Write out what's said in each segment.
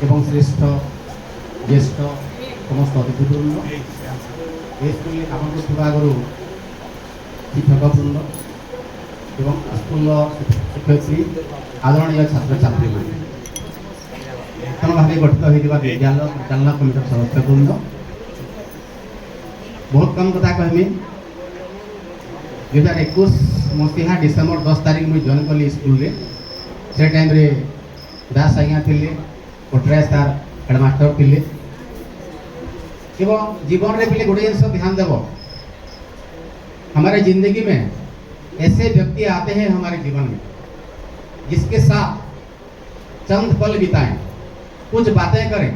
एवं श्रेष्ठ ज्येष्ठ समस्त अतिथिवृंद स्कूल काम करुवा आगु शिक्षकवृंद एवं स्कूल शिक्षयित्री आदरणीय छात्र छात्री नूतन भाव गठित होता विद्यालय परिचालना कमिटर सदस्यवृंद बहुत कम कथा कहमी 2021 मसीहा डिसेम्बर 10 तारीख मुझे जॉइन कली स्कूल रे से टाइम रे दास आज्ञा थिले कोटराय सार हेडमास्टर थिले एवं जीवन रे पिले गोटे जिनस ध्यान देव हमारे जिंदगी में ऐसे व्यक्ति आते हैं हमारे जीवन में जिसके साथ चंद पल बिताएं, कुछ बातें करें,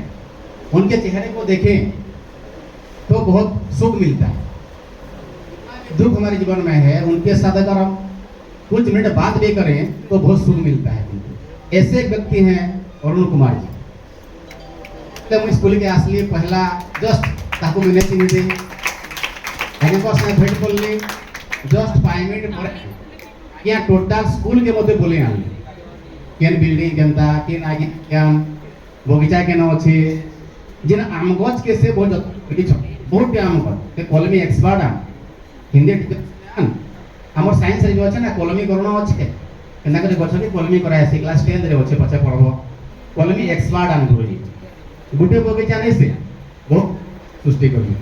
उनके चेहरे को देखें तो बहुत सुख मिलता है। दुख हमारे जीवन में है, उनके साथ अगर हम कुछ मिनट बात भी करें तो बहुत सुख मिलता है। ऐसे एक व्यक्ति हैं अरुण कुमार जी। तो मुझे स्कूल के आसली पहला जस्ट ताकू मैंने चिन्ह दे भेट करली जस्ट 5 मिनट पर या टोटल स्कूल के मध्य बोले आनली केन बिल्डिंग केनता केन आगे केन बगीचा केन अछि जिन आम गछ के से बहुत आम गछ ते कलमी एक्सपर्ट आम हिंदी हमर साइंस रे जो अछि ना कलमी करण अछि केना करे गछ के कलमी कराय से क्लास 10 रे अछि पछे पढ़बो कलमी एक्सपर्ट आम गुरुजी गुटे बगीचा नै से बहुत सृष्टि करी